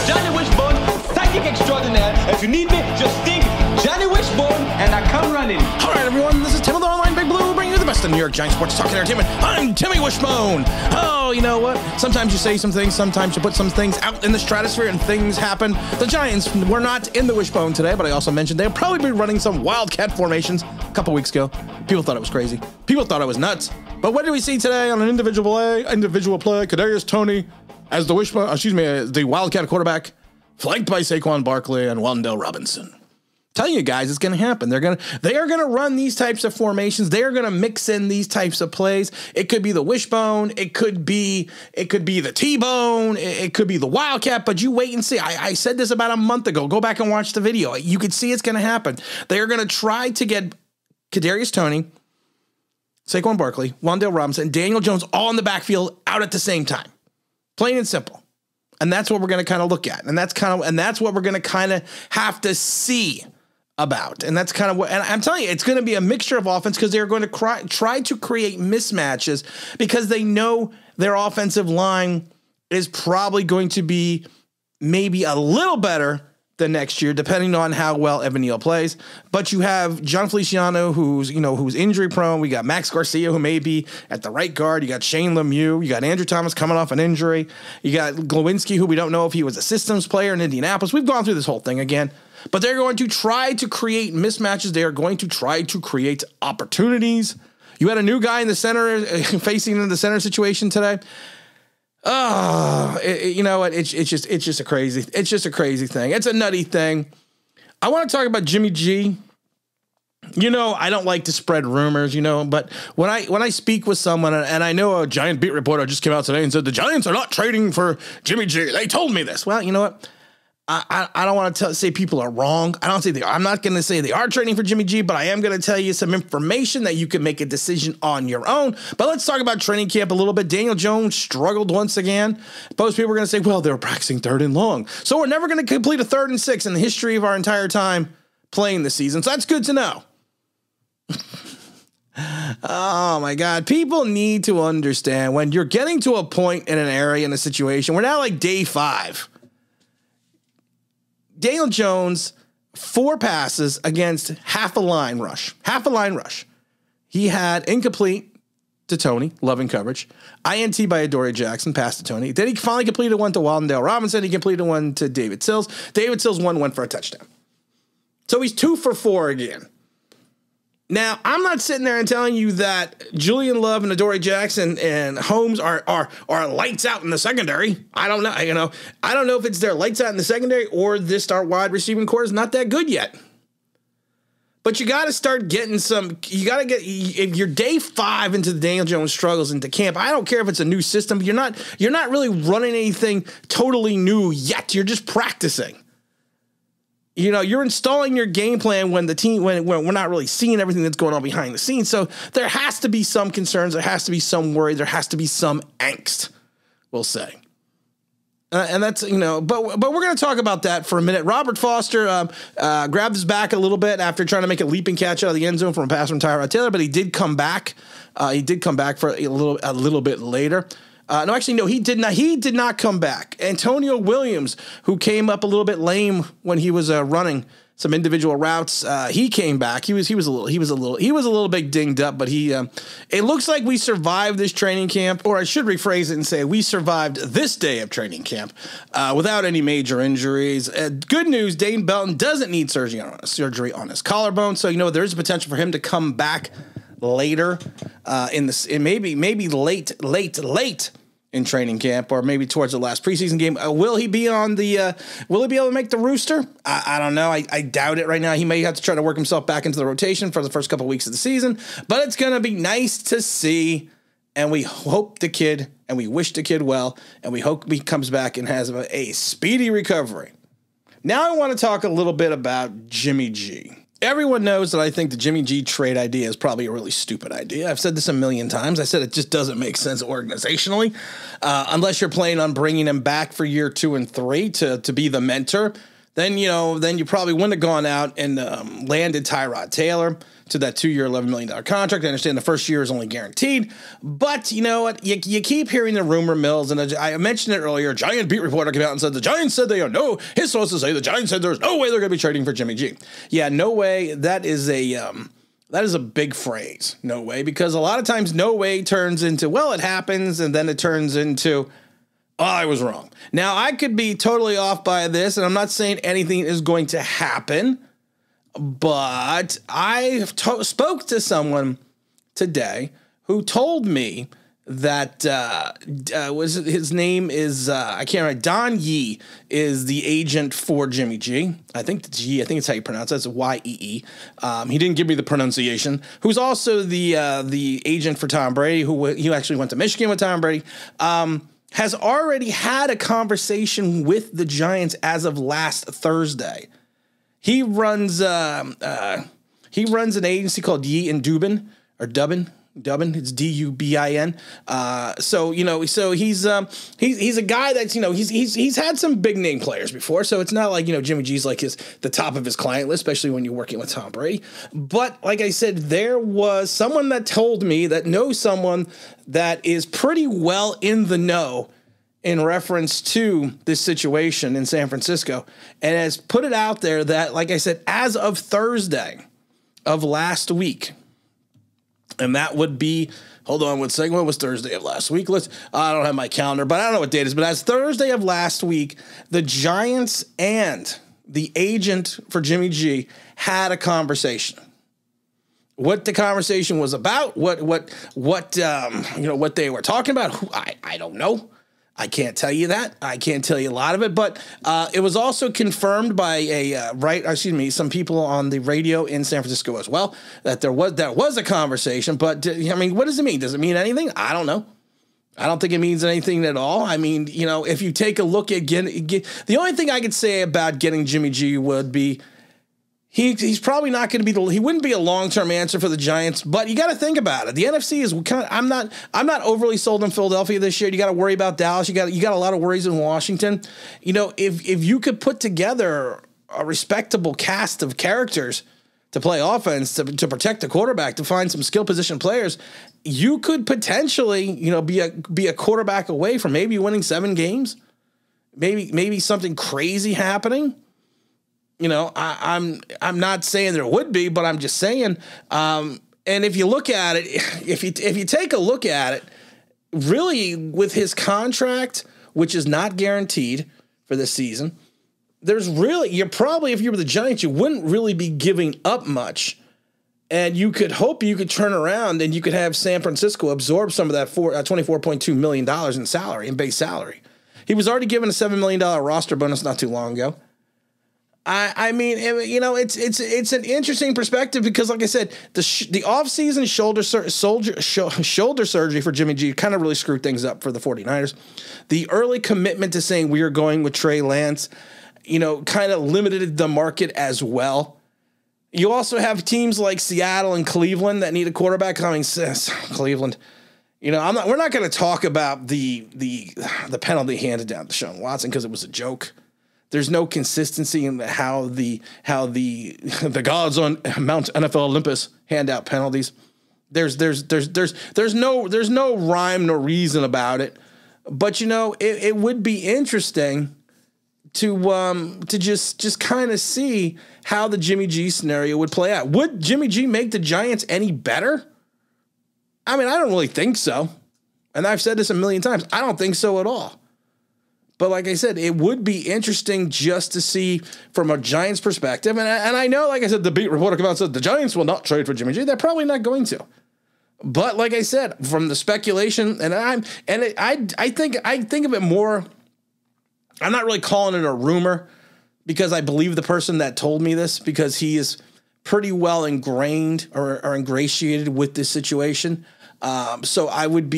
Johnny Wishbone, psychic extraordinaire. If you need me, just think Johnny Wishbone, and I come running. All right, everyone, this is Tim of the Online Big Blue, bringing you the best of New York Giants sports talk and entertainment. I'm Timmy Wishbone. Oh, you know what? Sometimes you say some things, sometimes you put some things out in the stratosphere and things happen. The Giants were not in the Wishbone today, but I also mentioned they'll probably be running some wildcat formations a couple weeks ago. People thought it was crazy. People thought it was nuts. But what did we see today on an individual play? Kadarius Toney as the Wishbone, as the wildcat quarterback, flanked by Saquon Barkley and Wan'Dale Robinson. Telling you guys, it's going to happen. They are going to run these types of formations. They are going to mix in these types of plays. It could be the wishbone. It could be the T-bone. It could be the wildcat. But you wait and see. I said this about a month ago. Go back and watch the video. You could see it's going to happen. They are going to try to get Kadarius Toney, Saquon Barkley, Wan'Dale Robinson, and Daniel Jones all in the backfield out at the same time. Plain and simple. And that's what we're going to kind of look at. And that's what we're going to kind of have to see about. And that's kind of what, and I'm telling you, it's going to be a mixture of offense because they're going to try to create mismatches because they know their offensive line is probably going to be maybe a little better than next year, depending on how well Evan Neal plays. But you have John Feliciano, who's injury prone. We got Max Garcia, who may be at the right guard. You got Shane Lemieux. You got Andrew Thomas coming off an injury. You got Glowinski, who we don't know if he was a systems player in Indianapolis. We've gone through this whole thing again. But they're going to try to create mismatches. They are going to try to create opportunities. You had a new guy in the center facing in the center situation today. You know what? It's just a crazy thing. It's a nutty thing. I want to talk about Jimmy G. You know, I don't like to spread rumors, but when I speak with someone, and I know a Giant beat reporter just came out today and said the Giants are not trading for Jimmy G. They told me this. Well, you know what? I don't want to say people are wrong. I'm not going to say they are trading for Jimmy G, but I am going to tell you some information that you can make a decision on your own. But let's talk about training camp a little bit. Daniel Jones struggled once again. Most people are going to say, well, they were practicing 3rd and long. So we're never going to complete a 3rd and 6 in the history of our entire time playing this season. So that's good to know. Oh my God. People need to understand when you're getting to a point in an area, in a situation, we're now like day 5. Daniel Jones, 4 passes against half a line rush. He had incomplete to Toney, loving coverage. INT by Adoree Jackson, pass to Toney. Then he finally completed one to Wan'Dale Robinson. He completed one to David Sills. David Sills went for a touchdown. So he's 2 for 4 again. Now, I'm not sitting there and telling you that Julian Love and Adoree Jackson and Holmes are lights out in the secondary. I don't know. I don't know if it's their lights out in the secondary or this our wide receiving core is not that good yet. But you got to start getting some. You got to get. If you're day 5 into the Daniel Jones struggles into camp, I don't care if it's a new system. You're not really running anything totally new yet. You're just practicing. You're installing your game plan when we're not really seeing everything that's going on behind the scenes. So there has to be some concerns. There has to be some worry. There has to be some angst, we'll say. And that's, but we're going to talk about that for a minute. Robert Foster grabbed his back a little bit after trying to make a leaping catch out of the end zone from a pass from Tyrod Taylor, but he did come back. He did come back for a little bit later. No, he did not. He did not come back. Antonio Williams, who came up a little bit lame when he was running some individual routes, he came back. He was a little bit dinged up, but it looks like we survived this training camp, or I should rephrase it and say we survived this day of training camp without any major injuries. Good news, Dane Belton doesn't need surgery on his collarbone, so there is a potential for him to come back later maybe late in training camp, or maybe towards the last preseason game. Will he be able to make the rooster? I don't know. I doubt it right now. He may have to try to work himself back into the rotation for the first couple of weeks of the season, but it's going to be nice to see. And we hope the kid, and we wish the kid well, and we hope he comes back and has a speedy recovery. Now I want to talk a little bit about Jimmy G. Everyone knows that I think the Jimmy G trade idea is probably a really stupid idea. I've said this a million times. I said it just doesn't make sense organizationally, unless you're planning on bringing him back for year 2 and 3 to be the mentor then you probably wouldn't have gone out and landed Tyrod Taylor to that 2-year, $11 million contract. I understand the first year is only guaranteed, but you know what? You keep hearing the rumor mills, and I mentioned it earlier. A Giant beat reporter came out and said the Giants said they are no. His sources say the Giants said there's no way they're going to be trading for Jimmy G. Yeah, no way. That is a big phrase. No way, because a lot of times no way turns into, well, it happens, and then it turns into, oh, I was wrong. Now, I could be totally off by this, and I'm not saying anything is going to happen, but I spoke to someone today who told me that his name is I can't remember. Don Yee is the agent for Jimmy G. I think it's how you pronounce it. It's Yee. He didn't give me the pronunciation. Who's also the agent for Tom Brady, who actually went to Michigan with Tom Brady. Has already had a conversation with the Giants as of last Thursday. He runs an agency called Yee and Dubin or Dubbin. It's Dubin. So he's a guy that's he's had some big name players before. So it's not like Jimmy G's like the top of his client list, especially when you're working with Tom Brady. But like I said, there was someone that told me that knows someone that is pretty well in the know in reference to this situation in San Francisco, and has put it out there that, like I said, as of Thursday of last week. And that would be, hold on one second, what was Thursday of last week? I don't have my calendar, but I don't know what date it is. But as Thursday of last week, the Giants and the agent for Jimmy G had a conversation. What the conversation was about, what they were talking about, I don't know. I can't tell you that. I can't tell you a lot of it, but it was also confirmed by some people on the radio in San Francisco as well, that there was a conversation. But what does it mean? Does it mean anything? I don't know. I don't think it means anything at all. I mean, if you take a look at the only thing I could say about getting Jimmy G would be he's probably not going to be he wouldn't be a long-term answer for the Giants, but you got to think about it. The NFC is kind of, I'm not overly sold on Philadelphia this year. You got to worry about Dallas. You got a lot of worries in Washington. If you could put together a respectable cast of characters to play offense, to protect the quarterback, to find some skill position players, you could potentially, be a quarterback away from maybe winning 7 games, maybe something crazy happening. I'm not saying there would be, but I'm just saying. And if you look at it, if you take a look at it, really with his contract, which is not guaranteed for this season, you're probably, if you were the Giants, you wouldn't really be giving up much. And you could hope you could turn around and you could have San Francisco absorb some of that $24.2 million in salary, in base salary. He was already given a $7 million roster bonus not too long ago. I mean, it's an interesting perspective because, like I said, the offseason shoulder surgery for Jimmy G kind of really screwed things up for the 49ers. The early commitment to saying we are going with Trey Lance, kind of limited the market as well. You also have teams like Seattle and Cleveland that need a quarterback coming. Cleveland, we're not going to talk about the penalty handed down to Deshaun Watson because it was a joke. There's no consistency in how the gods on Mount NFL Olympus hand out penalties. There's no rhyme nor reason about it. But it would be interesting to just kind of see how the Jimmy G scenario would play out. Would Jimmy G make the Giants any better? I mean, I don't really think so. And I've said this a million times. I don't think so at all. But like I said, it would be interesting just to see from a Giants perspective. And I know, like I said, the beat reporter came out and said the Giants will not trade for Jimmy G. They're probably not going to. But like I said, from the speculation, I think of it more. I'm not really calling it a rumor because I believe the person that told me this because he is pretty well ingrained or ingratiated with this situation. So I would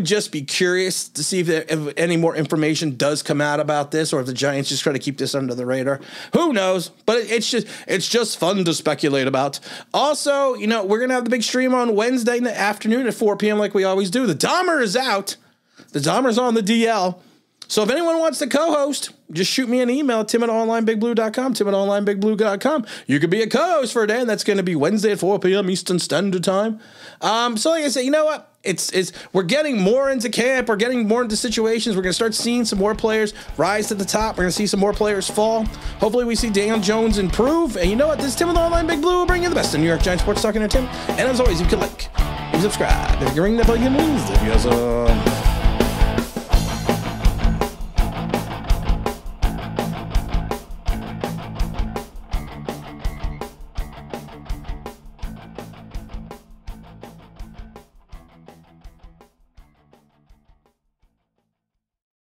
just be curious to see if any more information does come out about this, or if the Giants just try to keep this under the radar. Who knows? But it's just fun to speculate about. Also, we're gonna have the big stream on Wednesday afternoon at 4 p.m. like we always do. The Dahmer is out. The Dahmer's on the DL. So if anyone wants to co-host, just shoot me an email at tim@onlineBigBlue.com, tim@onlineBigBlue.com. You could be a co-host for a day, and that's going to be Wednesday at 4 p.m. Eastern Standard Time. So like I said, you know what? We're getting more into camp. We're getting more into situations. We're going to start seeing some more players rise to the top. We're going to see some more players fall. Hopefully we see Daniel Jones improve. And you know what? This is Tim with Online Big Blue will bring you the best in New York Giants sports talk and entertainment. And as always, you can like, you subscribe, you can ring the bell, you can lose.